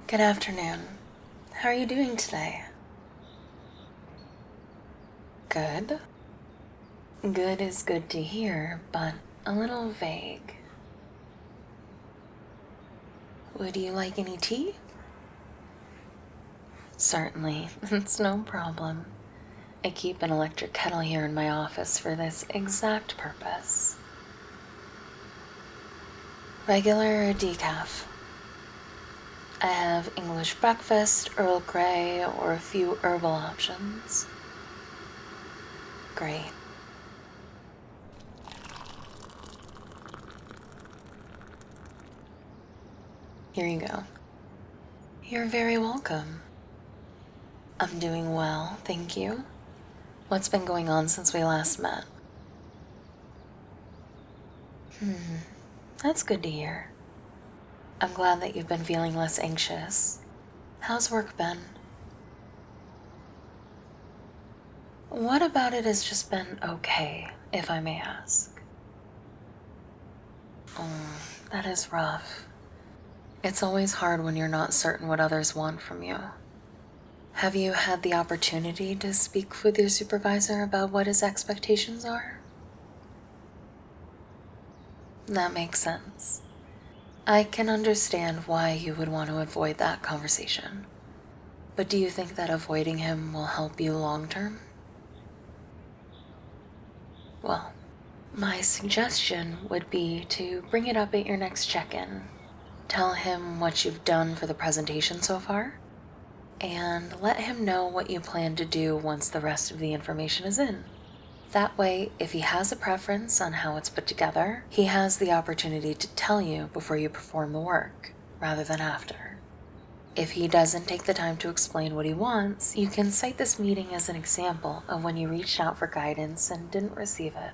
Good afternoon. How are you doing today? Good. Good is good to hear, but a little vague. Would you like any tea? Certainly, it's no problem. I keep an electric kettle here in my office for this exact purpose. Regular or decaf? I have English breakfast, Earl Grey, or a few herbal options. Great. Here you go. You're very welcome. I'm doing well, thank you. What's been going on since we last met? That's good to hear. I'm glad that you've been feeling less anxious. How's work been? What about it has just been okay, if I may ask? Oh, that is rough. It's always hard when you're not certain what others want from you. Have you had the opportunity to speak with your supervisor about what his expectations are? That makes sense. I can understand why you would want to avoid that conversation. But do you think that avoiding him will help you long term? Well, my suggestion would be to bring it up at your next check-in. Tell him what you've done for the presentation so far, and let him know what you plan to do once the rest of the information is in. That way, if he has a preference on how it's put together, he has the opportunity to tell you before you perform the work, rather than after. If he doesn't take the time to explain what he wants, you can cite this meeting as an example of when you reached out for guidance and didn't receive it.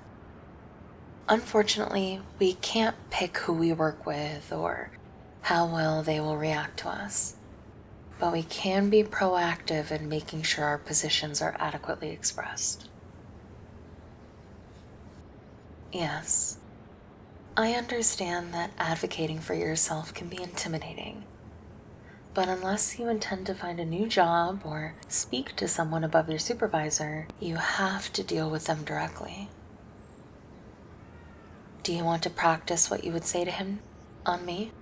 Unfortunately, we can't pick who we work with or how well they will react to us, but we can be proactive in making sure our positions are adequately expressed. Yes, I understand that advocating for yourself can be intimidating, but unless you intend to find a new job or speak to someone above your supervisor, you have to deal with them directly. Do you want to practice what you would say to him on me?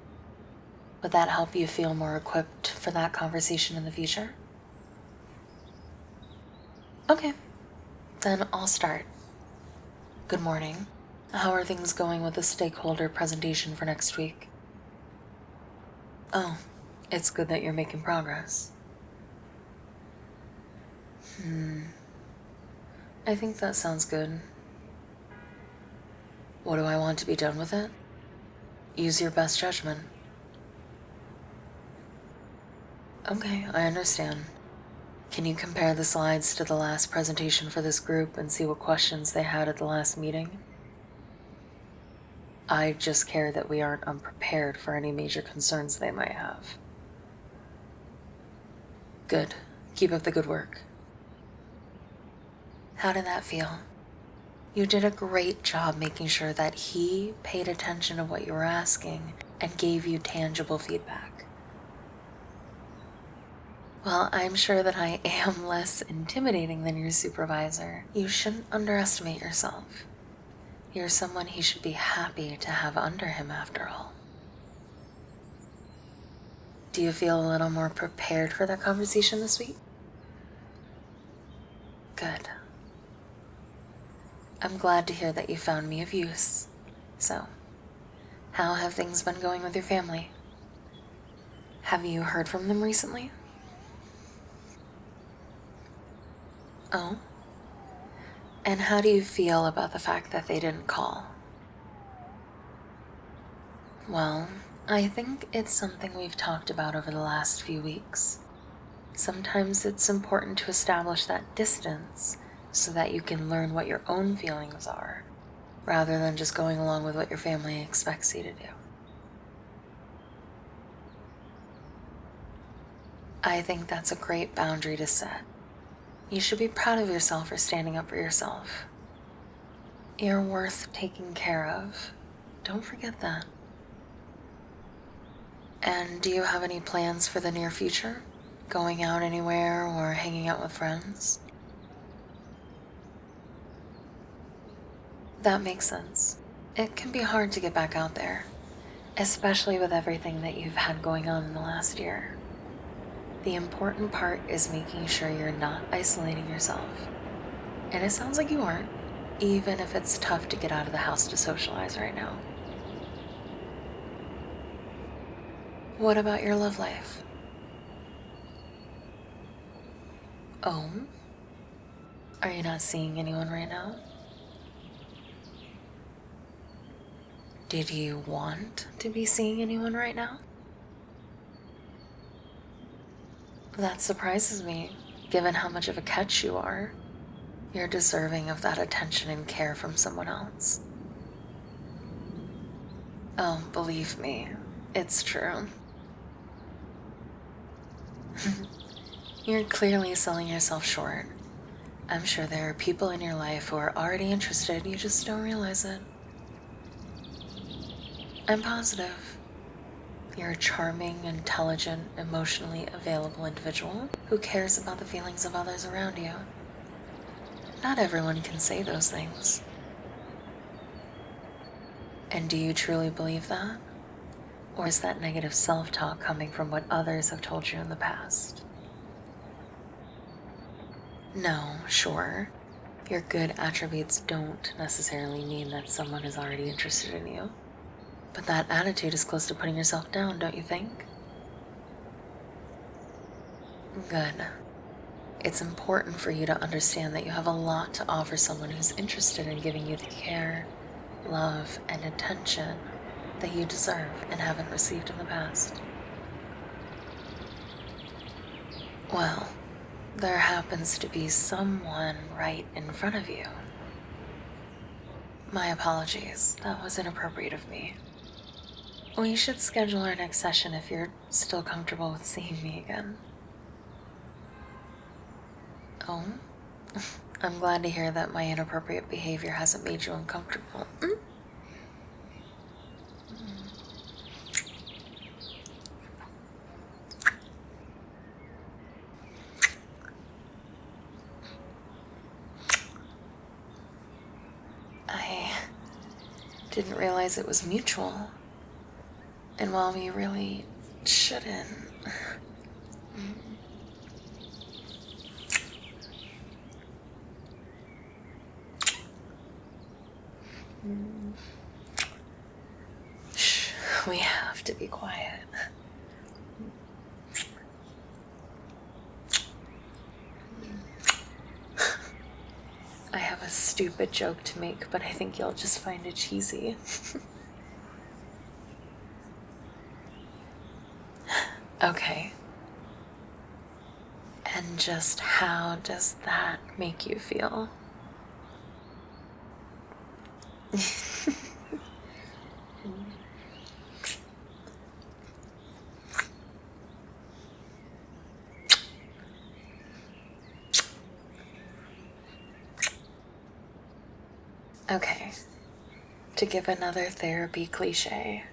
Would that help you feel more equipped for that conversation in the future? Okay, then I'll start. Good morning. How are things going with the stakeholder presentation for next week? Oh, it's good that you're making progress. I think that sounds good. What do I want to be done with it? Use your best judgment. Okay, I understand. Can you compare the slides to the last presentation for this group and see what questions they had at the last meeting? I just care that we aren't unprepared for any major concerns they might have. Good. Keep up the good work. How did that feel? You did a great job making sure that he paid attention to what you were asking and gave you tangible feedback. Well, I'm sure that I am less intimidating than your supervisor. You shouldn't underestimate yourself. You're someone he should be happy to have under him after all. Do you feel a little more prepared for that conversation this week? Good. I'm glad to hear that you found me of use. So, how have things been going with your family? Have you heard from them recently? Oh? And how do you feel about the fact that they didn't call? Well, I think it's something we've talked about over the last few weeks. Sometimes it's important to establish that distance so that you can learn what your own feelings are, rather than just going along with what your family expects you to do. I think that's a great boundary to set. You should be proud of yourself for standing up for yourself. You're worth taking care of. Don't forget that. And do you have any plans for the near future? Going out anywhere or hanging out with friends? That makes sense. It can be hard to get back out there, especially with everything that you've had going on in the last year. The important part is making sure you're not isolating yourself. And it sounds like you aren't, even if it's tough to get out of the house to socialize right now. What about your love life? Oh? Are you not seeing anyone right now? Did you want to be seeing anyone right now? That surprises me, given how much of a catch you are. You're deserving of that attention and care from someone else. Oh, believe me, it's true. You're clearly selling yourself short. I'm sure there are people in your life who are already interested, you just don't realize it. I'm positive. You're a charming, intelligent, emotionally available individual who cares about the feelings of others around you. Not everyone can say those things. And do you truly believe that? Or is that negative self-talk coming from what others have told you in the past? No, sure. Your good attributes don't necessarily mean that someone is already interested in you. But that attitude is close to putting yourself down, don't you think? Good. It's important for you to understand that you have a lot to offer someone who's interested in giving you the care, love, and attention that you deserve and haven't received in the past. Well, there happens to be someone right in front of you. My apologies, that was inappropriate of me. We should schedule our next session if you're still comfortable with seeing me again. Oh? I'm glad to hear that my inappropriate behavior hasn't made you uncomfortable. I didn't realize it was mutual. And while we really shouldn't. Shh, we have to be quiet. I have a stupid joke to make, but I think you'll just find it cheesy. Okay. And just how does that make you feel? Okay. To give another therapy cliche,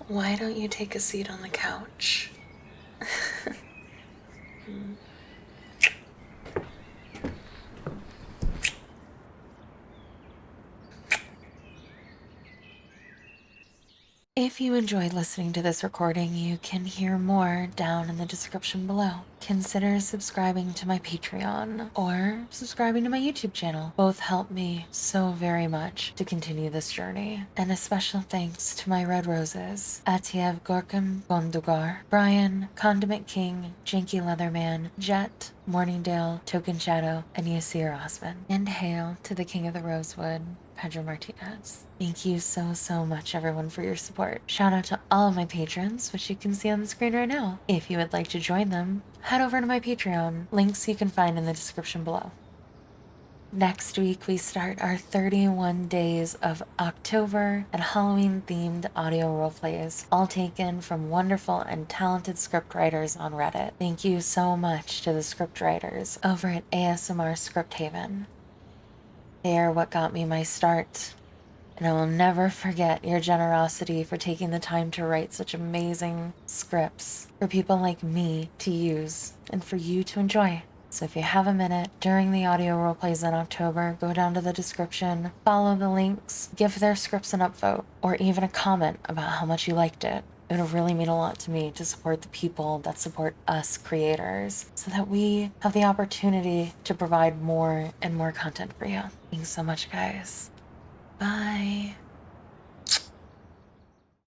why don't you take a seat on the couch? If you enjoyed listening to this recording, you can hear more down in the description below. Consider subscribing to my Patreon or subscribing to my YouTube channel. Both help me so very much to continue this journey. And a special thanks to my red roses, Atiev Gorkum Gondugar, Brian, Condiment King, Janky Leatherman, Jet, Morningdale, Token Shadow, and Yasir Osman. And hail to the King of the Rosewood, Pedro Martinez. Thank you so much, everyone, for your support. Shout out to all of my patrons, which you can see on the screen right now. If you would like to join them, head over to my Patreon. Links you can find in the description below. Next week, we start our 31 days of October and Halloween-themed audio roleplays, all taken from wonderful and talented scriptwriters on Reddit. Thank you so much to the scriptwriters over at ASMR Script Haven. They are what got me my start And I will never forget your generosity for taking the time to write such amazing scripts for people like me to use and for you to enjoy. So if you have a minute during the audio roleplays in October, go down to the description, follow the links, give their scripts an upvote, or even a comment about how much you liked it. It would really mean a lot to me to support the people that support us creators so that we have the opportunity to provide more and more content for you. Thanks so much, guys. Bye.